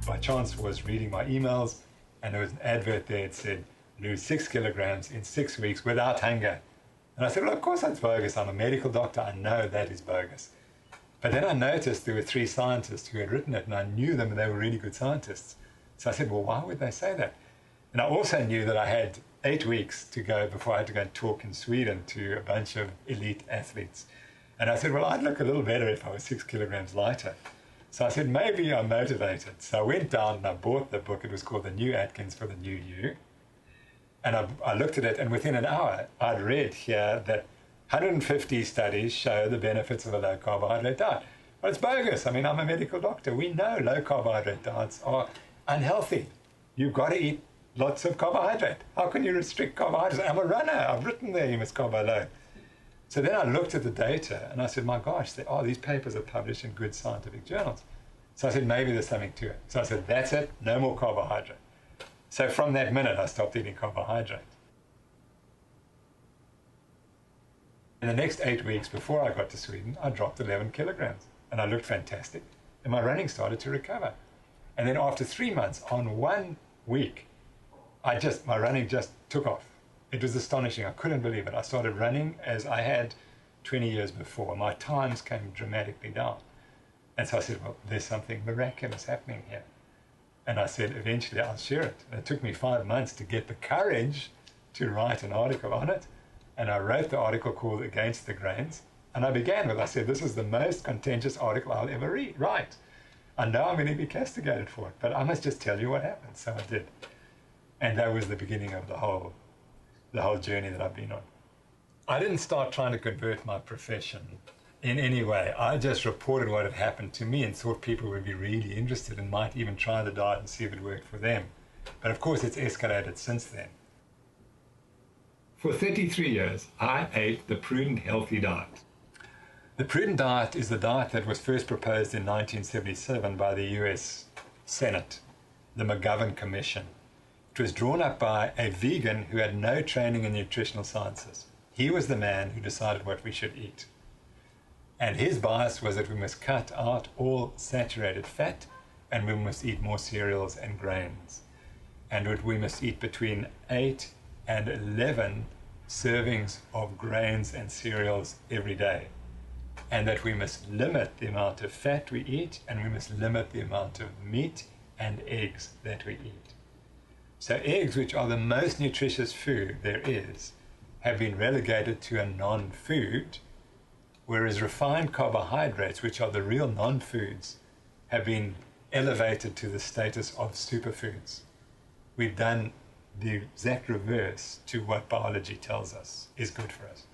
By chance was reading my emails, and there was an advert there that said, lose 6 kilograms in 6 weeks without hunger. And I said, well, of course that's bogus. I'm a medical doctor. I know that is bogus. But then I noticed there were 3 scientists who had written it, and I knew them, and they were really good scientists. So I said, well, why would they say that? And I also knew that I had 8 weeks to go before I had to go and talk in Sweden to a bunch of elite athletes. And I said, well, I'd look a little better if I was 6 kilograms lighter. So I said, maybe I'm motivated. So I went down and I bought the book. It was called The New Atkins for the New You. And I looked at it, and within an hour, I'd read here that 150 studies show the benefits of a low-carbohydrate diet. Well, it's bogus. I mean, I'm a medical doctor. We know low-carbohydrate diets are unhealthy. You've got to eat lots of carbohydrate. How can you restrict carbohydrates? I'm a runner. I've written there you must carbo load. So then I looked at the data, and I said, my gosh, these papers are published in good scientific journals. So I said, maybe there's something to it. So I said, that's it. No more carbohydrate. So from that minute, I stopped eating carbohydrate. In the next 8 weeks before I got to Sweden, I dropped 11 kilograms, and I looked fantastic, and my running started to recover. And then after 3 months, on 1 week, my running just took off. It was astonishing. I couldn't believe it. I started running as I had 20 years before. My times came dramatically down. And so I said, well, there's something miraculous happening here. And I said, eventually I'll share it. And it took me 5 months to get the courage to write an article on it. And I wrote the article called Against the Grains. And I began with, I said, this is the most contentious article I'll ever write. I know I'm going to be castigated for it, but I must just tell you what happened. So I did. And that was the beginning of the whole journey that I've been on. I didn't start trying to convert my profession in any way. I just reported what had happened to me and thought people would be really interested and might even try the diet and see if it worked for them. But of course it's escalated since then. For 33 years, I ate the prudent healthy diet. The prudent diet is the diet that was first proposed in 1977 by the US Senate, the McGovern Commission. It was drawn up by a vegan who had no training in nutritional sciences. He was the man who decided what we should eat. And his bias was that we must cut out all saturated fat, and we must eat more cereals and grains. And that we must eat between 8 and 11 servings of grains and cereals every day. And that we must limit the amount of fat we eat, and we must limit the amount of meat and eggs that we eat. So eggs, which are the most nutritious food there is, have been relegated to a non-food, whereas refined carbohydrates, which are the real non-foods, have been elevated to the status of superfoods. We've done the exact reverse to what biology tells us is good for us.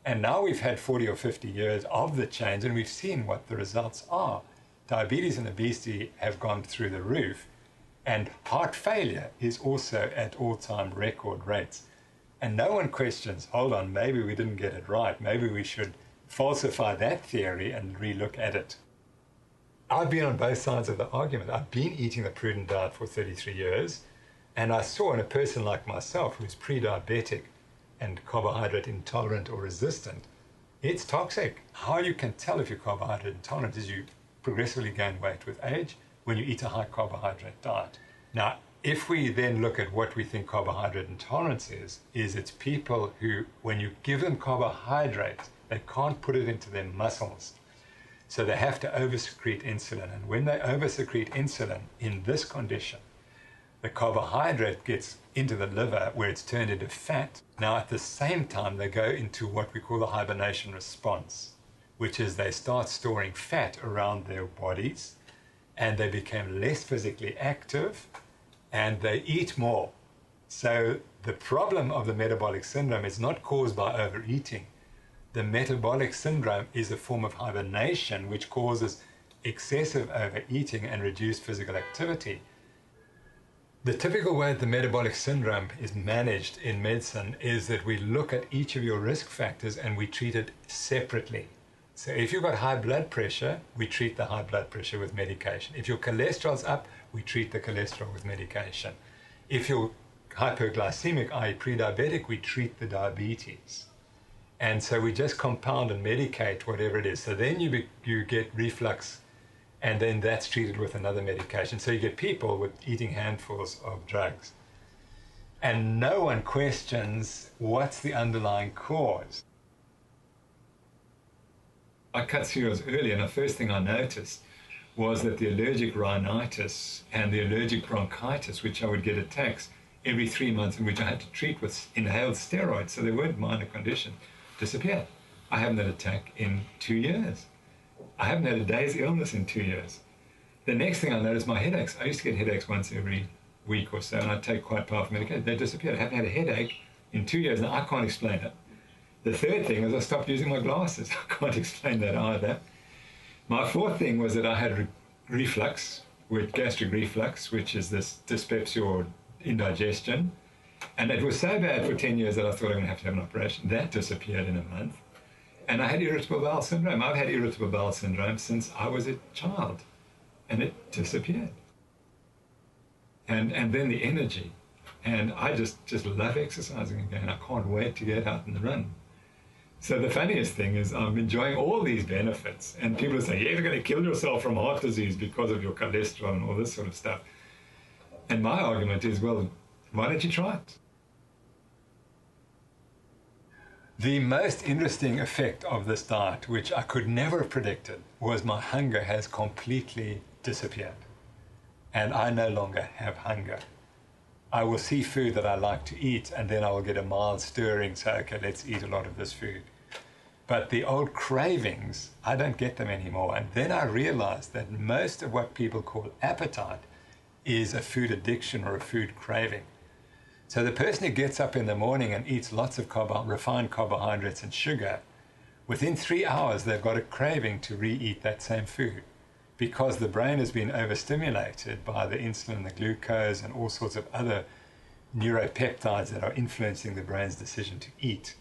And now we've had 40 or 50 years of the change, and we've seen what the results are. Diabetes and obesity have gone through the roof, and heart failure is also at all-time record rates. And no one questions, hold on, maybe we didn't get it right. Maybe we should falsify that theory and relook at it. I've been on both sides of the argument. I've been eating the prudent diet for 33 years, and I saw in a person like myself who's pre-diabetic and carbohydrate intolerant or resistant, it's toxic. How you can tell if you're carbohydrate intolerant is you progressively gain weight with age when you eat a high carbohydrate diet. Now, if we then look at what we think carbohydrate intolerance is it's people who, when you give them carbohydrate, they can't put it into their muscles. So they have to oversecrete insulin. And when they oversecrete insulin in this condition, the carbohydrate gets into the liver where it's turned into fat. Now, at the same time, they go into what we call the hibernation response, which is they start storing fat around their bodies, and they become less physically active, and they eat more. So the problem of the metabolic syndrome is not caused by overeating. The metabolic syndrome is a form of hibernation which causes excessive overeating and reduced physical activity. The typical way that the metabolic syndrome is managed in medicine is that we look at each of your risk factors and we treat it separately. So if you've got high blood pressure, we treat the high blood pressure with medication. If your cholesterol's up, we treat the cholesterol with medication. If you're hypoglycemic, i.e. pre-diabetic, we treat the diabetes. And so we just compound and medicate whatever it is. So then you get reflux, and then that's treated with another medication. So you get people with eating handfuls of drugs. And no one questions what's the underlying cause. I cut cereals early, and the first thing I noticed was that the allergic rhinitis and the allergic bronchitis, which I would get attacks every 3 months, and which I had to treat with inhaled steroids, so they weren't minor conditions, disappeared. I haven't had an attack in 2 years. I haven't had a day's illness in 2 years. The next thing I noticed, my headaches. I used to get headaches once every week or so, and I'd take quite powerful medication. They disappeared. I haven't had a headache in 2 years. Now, I can't explain it. The third thing is I stopped using my glasses. I can't explain that either. My fourth thing was that I had reflux, with gastric reflux, which is this dyspepsia or indigestion. And it was so bad for 10 years that I thought I'm going to have an operation. That disappeared in a month. And I had irritable bowel syndrome. I've had irritable bowel syndrome since I was a child, and it disappeared. And then the energy. And I just love exercising again. I can't wait to get out and run. So the funniest thing is I'm enjoying all these benefits. And people say, yeah, you're going to kill yourself from heart disease because of your cholesterol and all this sort of stuff. And my argument is, well, why don't you try it? The most interesting effect of this diet, which I could never have predicted, was my hunger has completely disappeared. And I no longer have hunger. I will see food that I like to eat, and then I will get a mild stirring, so, okay, let's eat a lot of this food. But the old cravings, I don't get them anymore. And then I realized that most of what people call appetite is a food addiction or a food craving. So the person who gets up in the morning and eats lots of refined carbohydrates and sugar, within 3 hours they've got a craving to re-eat that same food, because the brain has been overstimulated by the insulin, the glucose, and all sorts of other neuropeptides that are influencing the brain's decision to eat.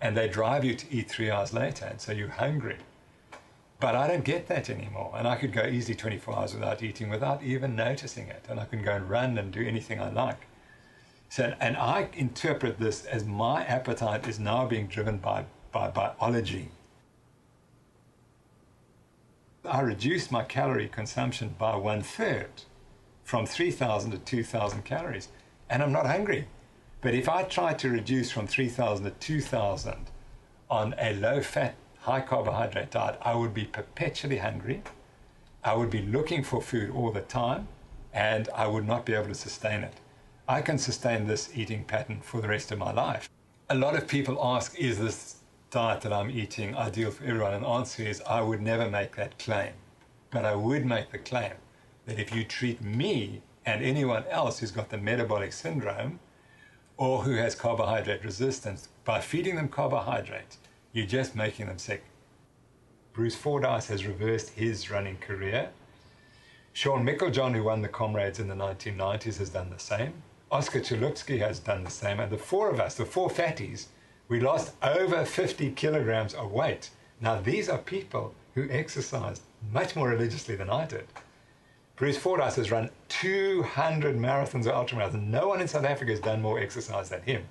And they drive you to eat 3 hours later, and so you're hungry. But I don't get that anymore, and I could go easily 24 hours without eating without even noticing it, and I can go and run and do anything I like. So, and I interpret this as my appetite is now being driven by biology. I reduced my calorie consumption by 1/3, from 3,000 to 2,000 calories, and I'm not hungry. But if I try to reduce from 3,000 to 2,000 on a low-fat, high-carbohydrate diet, I would be perpetually hungry. I would be looking for food all the time, and I would not be able to sustain it. I can sustain this eating pattern for the rest of my life. A lot of people ask, is this diet that I'm eating ideal for everyone? And the answer is, I would never make that claim. But I would make the claim that if you treat me and anyone else who's got the metabolic syndrome or who has carbohydrate resistance, by feeding them carbohydrates, you're just making them sick. Bruce Fordyce has reversed his running career. Sean Mickeljohn, who won the Comrades in the 1990s, has done the same. Oscar Chalupsky has done the same. And the four of us, the four fatties, we lost over 50 kilograms of weight. Now, these are people who exercised much more religiously than I did. Bruce Fordyce has run 200 marathons or ultramarathons. No one in South Africa has done more exercise than him.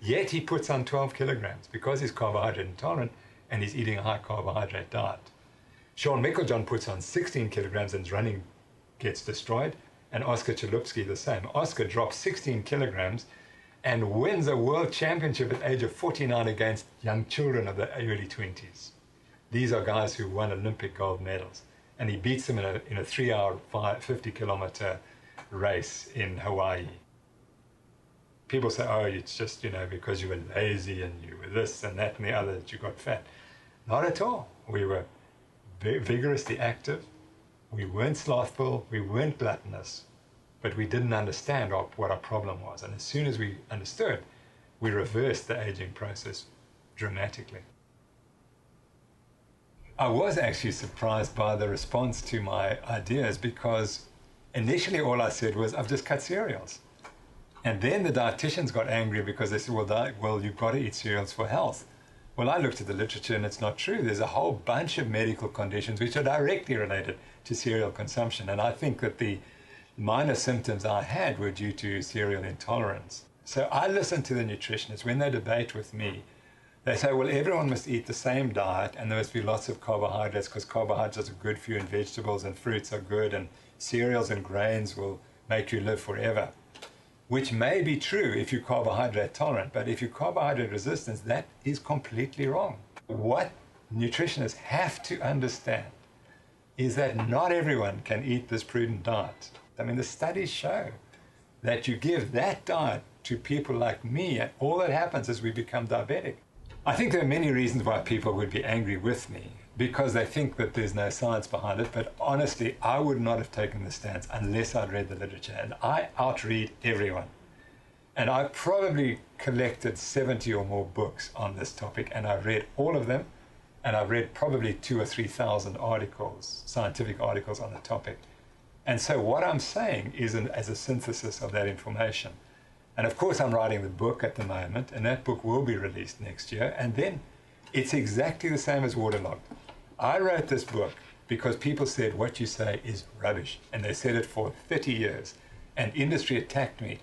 Yet he puts on 12 kilograms because he's carbohydrate intolerant and he's eating a high carbohydrate diet. Sean Mickeljohn puts on 16 kilograms and his running gets destroyed. And Oscar Chalupsky the same. Oscar drops 16 kilograms and wins a world championship at the age of 49 against young children of the early 20s. These are guys who won Olympic gold medals. And he beats them in a 3-hour, 50-kilometer race in Hawaii. People say, oh, it's just, because you were lazy and you were this and that and the other that you got fat. Not at all. We were vigorously active. We weren't slothful, we weren't gluttonous, but we didn't understand what our problem was. And as soon as we understood, we reversed the aging process dramatically. I was actually surprised by the response to my ideas, because initially all I said was, I've just cut cereals. And then the dietitians got angry because they said, well, you've got to eat cereals for health. Well, I looked at the literature and it's not true. There's a whole bunch of medical conditions which are directly related to cereal consumption. And I think that the minor symptoms I had were due to cereal intolerance. So I listen to the nutritionists when they debate with me. They say, well, everyone must eat the same diet and there must be lots of carbohydrates because carbohydrates are good for you and vegetables and fruits are good and cereals and grains will make you live forever. Which may be true if you're carbohydrate tolerant, but if you're carbohydrate resistant, that is completely wrong. What nutritionists have to understand is that not everyone can eat this prudent diet. I mean, the studies show that you give that diet to people like me, and all that happens is we become diabetic. I think there are many reasons why people would be angry with me, because they think that there's no science behind it, but honestly, I would not have taken the stance unless I'd read the literature, and I outread everyone. And I probably collected 70 or more books on this topic, and I've read all of them, and I've read probably 2,000 or 3,000 articles, scientific articles on the topic. And so what I'm saying is as a synthesis of that information. And of course, I'm writing the book at the moment, and that book will be released next year. And then it's exactly the same as Waterlogged. I wrote this book because people said what you say is rubbish. And they said it for 30 years. And industry attacked me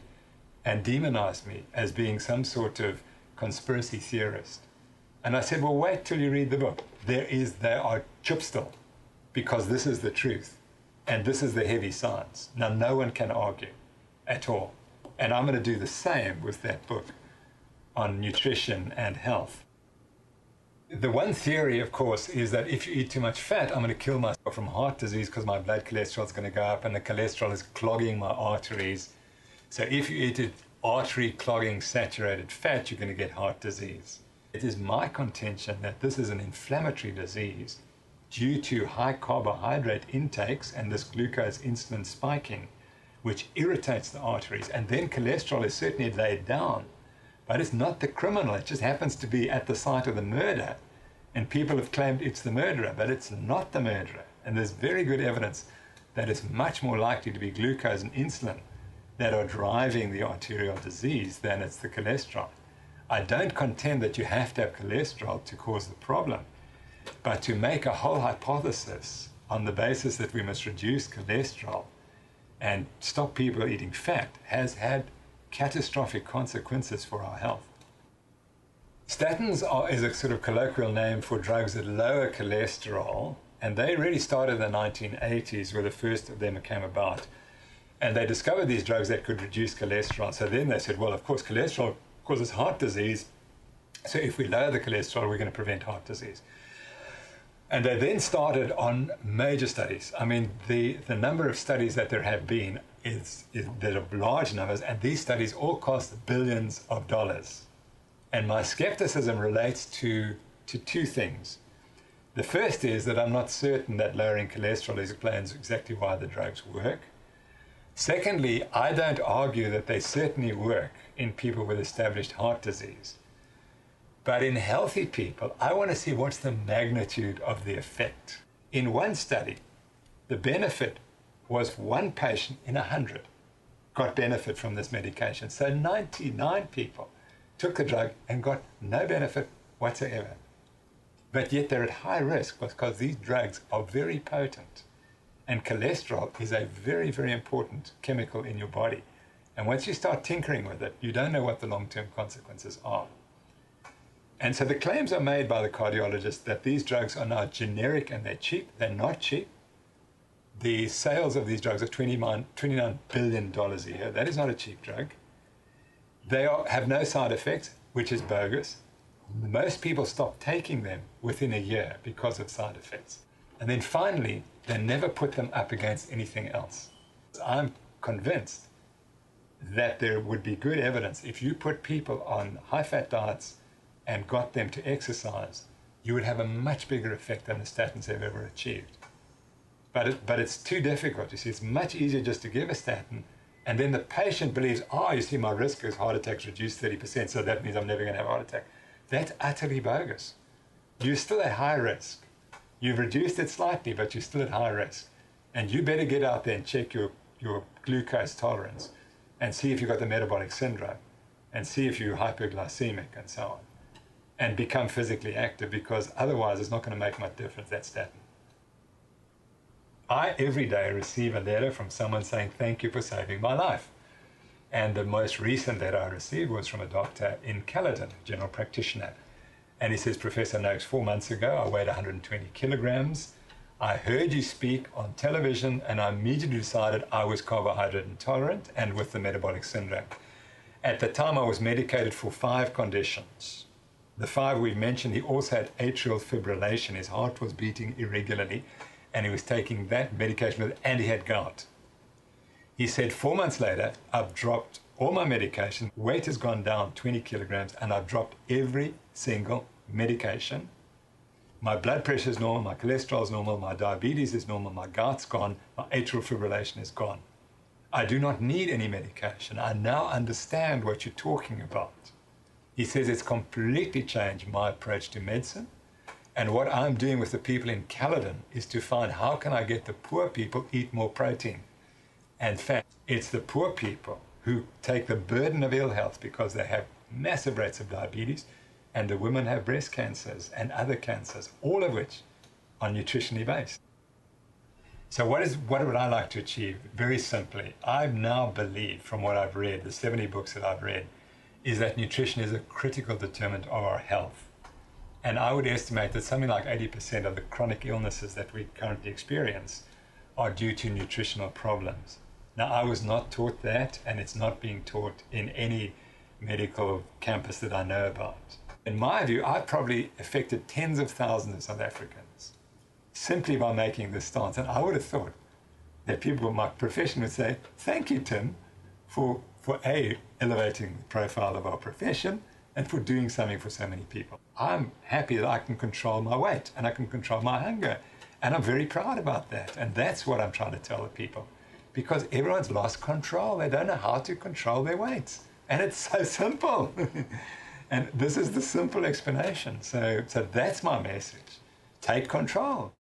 and demonized me as being some sort of conspiracy theorist. And I said, well, wait till you read the book. They are chupstill, because this is the truth. And this is the heavy science. Now, no one can argue at all. And I'm going to do the same with that book on nutrition and health. The one theory, of course, is that if you eat too much fat, I'm going to kill myself from heart disease because my blood cholesterol is going to go up and the cholesterol is clogging my arteries. So if you eat artery clogging saturated fat, you're going to get heart disease. It is my contention that this is an inflammatory disease due to high carbohydrate intakes and this glucose insulin spiking, which irritates the arteries. And then cholesterol is certainly laid down, but it's not the criminal. It just happens to be at the site of the murder. And people have claimed it's the murderer, but it's not the murderer. And there's very good evidence that it's much more likely to be glucose and insulin that are driving the arterial disease than it's the cholesterol. I don't contend that you have to have cholesterol to cause the problem, but to make a whole hypothesis on the basis that we must reduce cholesterol and stop people eating fat has had catastrophic consequences for our health. Statins is a sort of colloquial name for drugs that lower cholesterol, and they really started in the 1980s where the first of them came about. And they discovered these drugs that could reduce cholesterol. So then they said, well, of course, cholesterol causes heart disease. So if we lower the cholesterol, we're going to prevent heart disease. And they then started on major studies. I mean, the number of studies that there have been there are large numbers, and these studies all cost billions of dollars. And my skepticism relates to two things. The first is that I'm not certain that lowering cholesterol explains exactly why the drugs work. Secondly, I don't argue that they certainly work in people with established heart disease. But in healthy people, I want to see what's the magnitude of the effect. In one study, the benefit was one patient in 100 got benefit from this medication. So 99 people took the drug and got no benefit whatsoever. But yet they're at high risk because these drugs are very potent. And cholesterol is a very, very important chemical in your body. And once you start tinkering with it, you don't know what the long-term consequences are. And so the claims are made by the cardiologists that these drugs are now generic and they're cheap. They're not cheap. The sales of these drugs are $29 billion a year. That is not a cheap drug. They have no side effects, which is bogus. Most people stop taking them within a year because of side effects. And then finally, they never put them up against anything else. I'm convinced that there would be good evidence if you put people on high-fat diets and got them to exercise, you would have a much bigger effect than the statins have ever achieved. But it's too difficult. You see, it's much easier just to give a statin, and then the patient believes, oh, you see, my risk of heart attacks reduced 30%, so that means I'm never going to have a heart attack. That's utterly bogus. You're still at high risk. You've reduced it slightly, but you're still at high risk. And you better get out there and check your glucose tolerance and see if you've got the metabolic syndrome and see if you're hyperglycemic and so on. And become physically active, because otherwise it's not going to make much difference, that statin. I every day receive a letter from someone saying, thank you for saving my life. And the most recent letter I received was from a doctor in Caledon, a general practitioner. And he says, Professor Noakes, 4 months ago, I weighed 120 kilograms. I heard you speak on television, and I immediately decided I was carbohydrate intolerant and with the metabolic syndrome. At the time, I was medicated for 5 conditions. The 5 we've mentioned, he also had atrial fibrillation. His heart was beating irregularly, and he was taking that medication, and he had gout. He said, 4 months later, I've dropped all my medication, weight has gone down 20 kilograms, and I've dropped every single medication. My blood pressure is normal, my cholesterol is normal, my diabetes is normal, my gout's gone, my atrial fibrillation is gone. I do not need any medication. I now understand what you're talking about. He says it's completely changed my approach to medicine. And what I'm doing with the people in Caledon is to find how can I get the poor people eat more protein and fat. It's the poor people who take the burden of ill health because they have massive rates of diabetes, and the women have breast cancers and other cancers, all of which are nutritionally based. So what would I like to achieve? Very simply, I now believe from what I've read, the 70 books that I've read, is that nutrition is a critical determinant of our health. And I would estimate that something like 80% of the chronic illnesses that we currently experience are due to nutritional problems. Now, I was not taught that, and it's not being taught in any medical campus that I know about. In my view, I've probably affected tens of thousands of South Africans simply by making this stance. And I would have thought that people in my profession would say, thank you, Tim, for elevating the profile of our profession and for doing something for so many people. I'm happy that I can control my weight and I can control my hunger. And I'm very proud about that. And that's what I'm trying to tell the people. Because everyone's lost control. They don't know how to control their weights. And it's so simple. And this is the simple explanation. So that's my message. Take control.